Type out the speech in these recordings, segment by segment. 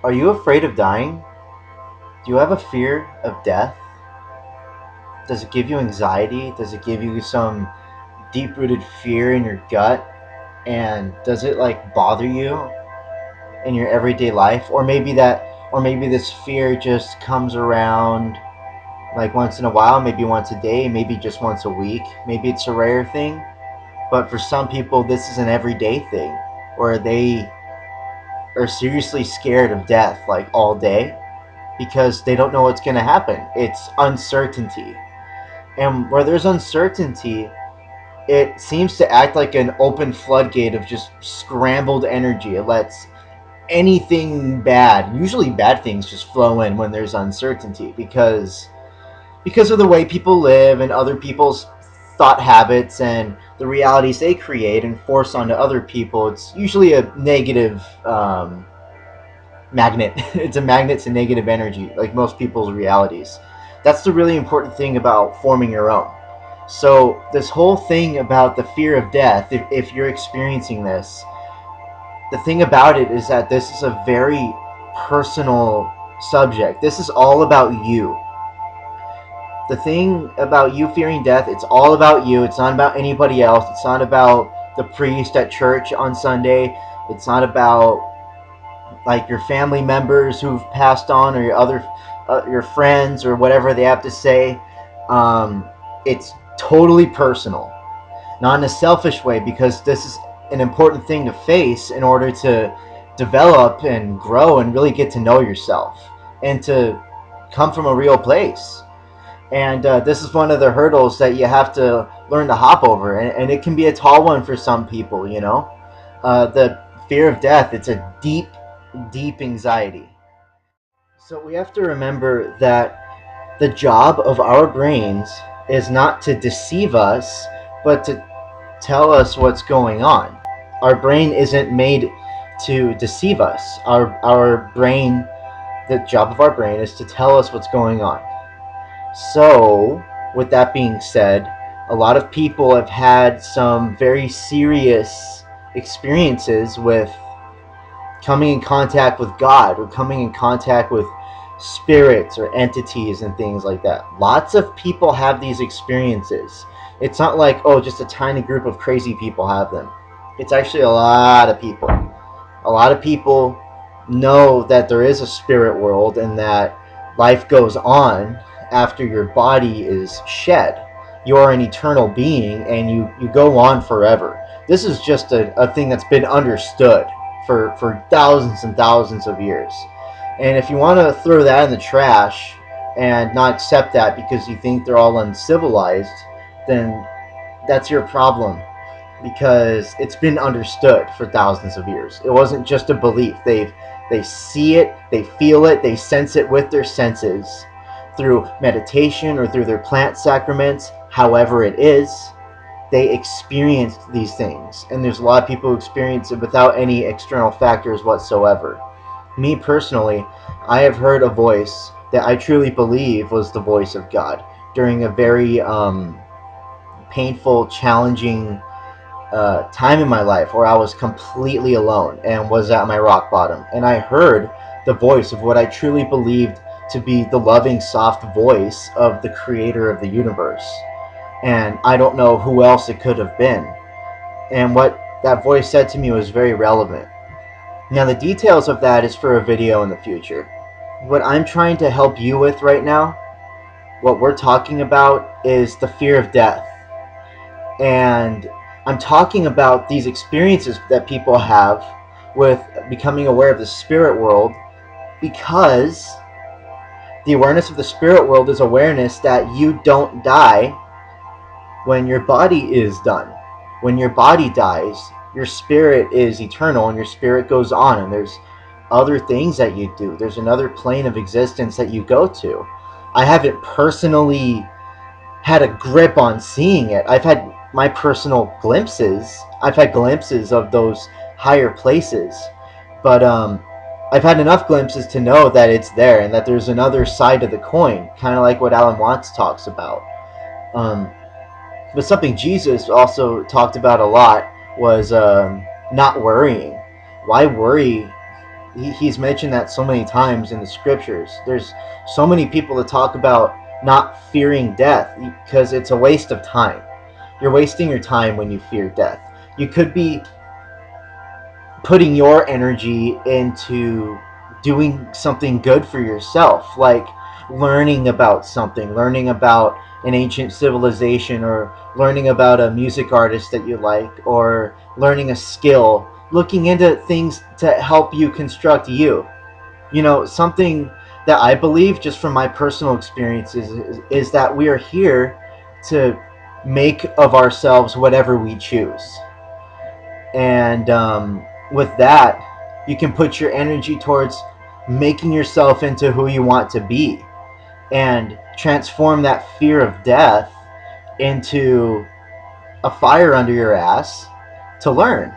Are you afraid of dying? Do you have a fear of death? Does it give you anxiety? Does it give you some deep rooted fear in your gut? And does it like bother you in your everyday life? Or maybe this fear just comes around like once in a while, maybe once a day, maybe just once a week. Maybe it's a rare thing. But for some people, this is an everyday thing where they are seriously scared of death like all day because they don't know what's going to happen. It's uncertainty. And where there's uncertainty, it seems to act like an open floodgate of just scrambled energy. It lets anything bad, usually bad things, just flow in when there's uncertainty because of the way people live and other people's thought habits and the realities they create and force onto other people. It's usually a negative magnet. It's a magnet to negative energy, like most people's realities. That's the really important thing about forming your own. So this whole thing about the fear of death, if you're experiencing this, the thing about it is that this is a very personal subject. This is all about you. The thing about you fearing death, it's all about you. It's not about anybody else. It's not about the priest at church on Sunday. It's not about like your family members who've passed on, or your other your friends, or whatever they have to say. It's totally personal, not in a selfish way, because this is an important thing to face in order to develop and grow and really get to know yourself and to come from a real place. And this is one of the hurdles that you have to learn to hop over, and it can be a tall one for some people. The fear of death, it's a deep anxiety. So we have to remember that the job of our brains is not to deceive us, but to tell us what's going on. Our brain isn't made to deceive us. Our brain, the job of our brain is to tell us what's going on. So, with that being said, a lot of people have had some very serious experiences with coming in contact with God, or coming in contact with spirits or entities and things like that. Lots of people have these experiences. It's not like, oh, just a tiny group of crazy people have them. It's actually a lot of people. A lot of people know that there is a spirit world and that life goes on after your body is shed. You're an eternal being and you go on forever. This is just a thing that's been understood for thousands and thousands of years. And if you want to throw that in the trash and not accept that because you think they're all uncivilized, then that's your problem, because it's been understood for thousands of years. It wasn't just a belief. They see it, they feel it, they sense it with their senses through meditation or through their plant sacraments, however it is. They experienced these things, and there's a lot of people who experience it without any external factors whatsoever. Me personally, I have heard a voice that I truly believe was the voice of God during a very painful, challenging time in my life where I was completely alone and was at my rock bottom. And I heard the voice of what I truly believed to be the loving, soft voice of the creator of the universe. And I don't know who else it could have been. And what that voice said to me was very relevant. Now, the details of that is for a video in the future. What I'm trying to help you with right now, what we're talking about, is the fear of death. And I'm talking about these experiences that people have with becoming aware of the spirit world, because the awareness of the spirit world is awareness that you don't die when your body is done. When your body dies, your spirit is eternal and your spirit goes on, and there's other things that you do. There's another plane of existence that you go to. I haven't personally had a grip on seeing it. I've had my personal glimpses. I've had glimpses of those higher places, but I've had enough glimpses to know that it's there and that there's another side of the coin, kind of like what Alan Watts talks about. But something Jesus also talked about a lot was not worrying. Why worry He's mentioned that so many times in the scriptures. There's so many people that talk about not fearing death because it's a waste of time. You're wasting your time when you fear death. You could be putting your energy into doing something good for yourself, like learning about something, learning about an ancient civilization, or learning about a music artist that you like, or learning a skill, looking into things to help you construct you. Something that I believe, just from my personal experiences, is that we are here to make of ourselves whatever we choose. And with that, you can put your energy towards making yourself into who you want to be and transform that fear of death into a fire under your ass to learn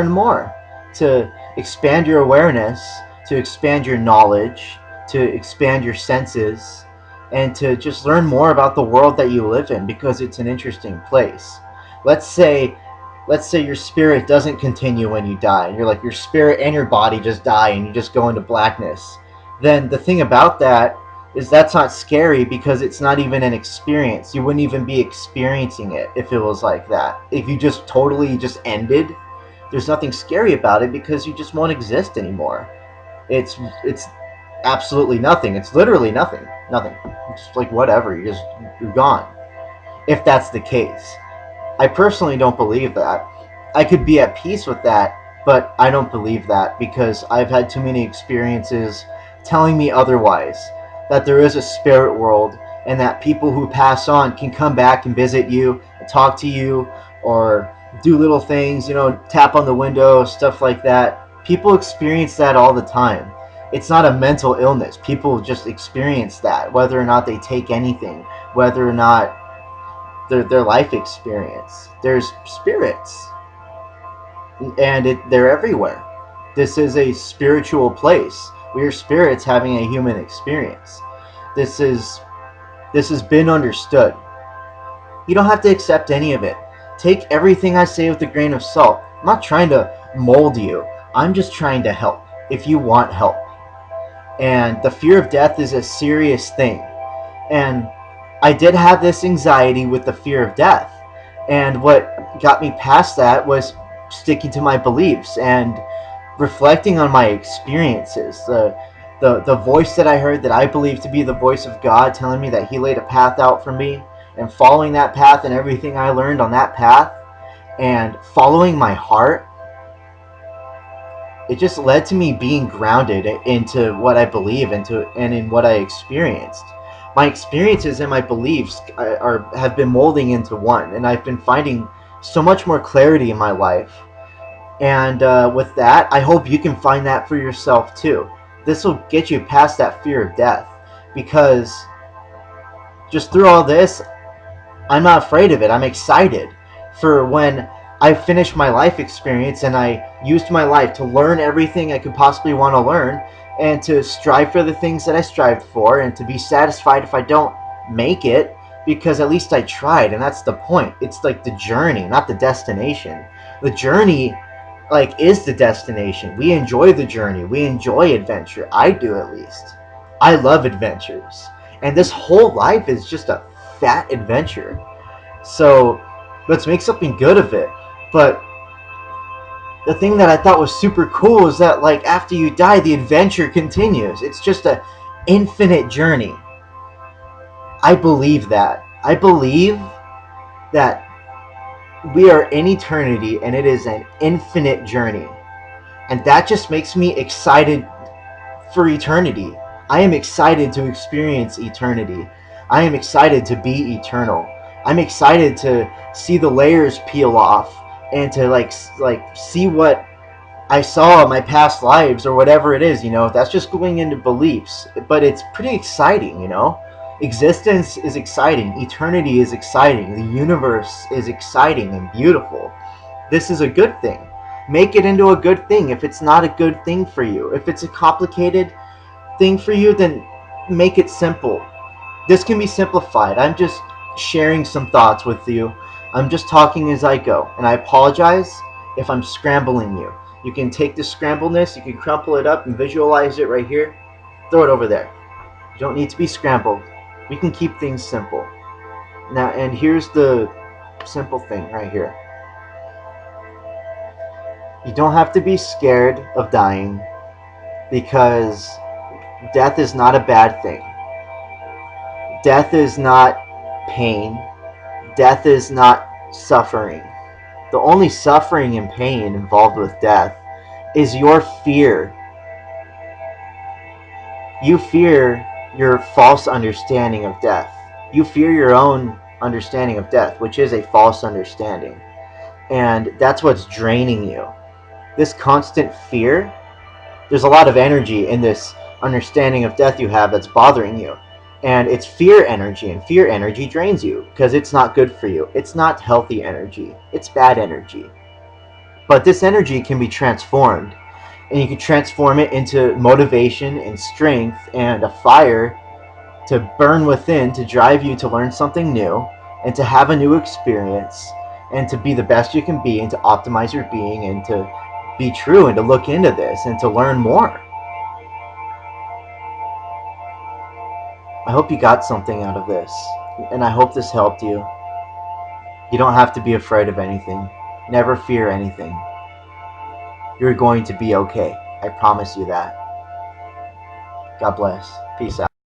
more, to expand your awareness, to expand your knowledge, to expand your senses, and to just learn more about the world that you live in, because it's an interesting place. Let's say your spirit doesn't continue when you die, and you're like, your spirit and your body just die and you just go into blackness. Then the thing about that is that's not scary, because it's not even an experience. You wouldn't even be experiencing it if it was like that. If you just totally just ended, there's nothing scary about it, because you just won't exist anymore. It's absolutely nothing. It's literally nothing. Nothing. It's like whatever. You're gone. If that's the case. I personally don't believe that. I could be at peace with that, but I don't believe that, because I've had too many experiences telling me otherwise. That there is a spirit world, and that people who pass on can come back and visit you and talk to you, or do little things, tap on the window, stuff like that. People experience that all the time. It's not a mental illness. People just experience that, whether or not they take anything, whether or not their life experience. There's spirits, and they're everywhere. This is a spiritual place. We are spirits having a human experience. This has been understood. You don't have to accept any of it. Take everything I say with a grain of salt. I'm not trying to mold you. I'm just trying to help, if you want help. And the fear of death is a serious thing. And I did have this anxiety with the fear of death. And what got me past that was sticking to my beliefs and reflecting on my experiences. The voice that I heard, that I believe to be the voice of God, telling me that He laid a path out for me, and following that path and everything I learned on that path, and following my heart, it just led to me being grounded into what I believe into, and in what I experienced. My experiences and my beliefs have been molding into one, and I've been finding so much more clarity in my life. And with that, I hope you can find that for yourself too. This will get you past that fear of death, because just through all this, I'm not afraid of it. I'm excited for when I finish my life experience and I used my life to learn everything I could possibly want to learn, and to strive for the things that I strived for, and to be satisfied if I don't make it, because at least I tried. And that's the point. It's like the journey, not the destination. The journey is the destination. We enjoy the journey. We enjoy adventure. I do, at least. I love adventures. And this whole life is just a fat adventure. So let's make something good of it. But the thing that I thought was super cool is that after you die, the adventure continues. It's just an infinite journey. I believe that. I believe that we are in eternity, and it is an infinite journey. And that just makes me excited for eternity. I am excited to experience eternity. I am excited to be eternal. I'm excited to see the layers peel off, and to see what I saw in my past lives, or whatever it is. That's just going into beliefs, but it's pretty exciting. Existence is exciting. Eternity is exciting. The universe is exciting and beautiful. This is a good thing. Make it into a good thing. If it's not a good thing for you, if it's a complicated thing for you, then make it simple. This can be simplified. I'm just sharing some thoughts with you. I'm just talking as I go, and I apologize if I'm scrambling you. You can take this scrambledness, you can crumple it up and visualize it right here. Throw it over there. You don't need to be scrambled. We can keep things simple. Now, and here's the simple thing right here. You don't have to be scared of dying, because death is not a bad thing. Death is not pain. Death is not suffering. The only suffering and pain involved with death is your fear. You fear your false understanding of death. You fear your own understanding of death, which is a false understanding. And that's what's draining you. This constant fear, there's a lot of energy in this understanding of death you have that's bothering you. And it's fear energy, and fear energy drains you because it's not good for you. It's not healthy energy. It's bad energy. But this energy can be transformed, and you can transform it into motivation and strength and a fire to burn within, to drive you to learn something new and to have a new experience and to be the best you can be and to optimize your being and to be true and to look into this and to learn more. I hope you got something out of this, and I hope this helped you. You don't have to be afraid of anything. Never fear anything. You're going to be okay. I promise you that. God bless. Peace out.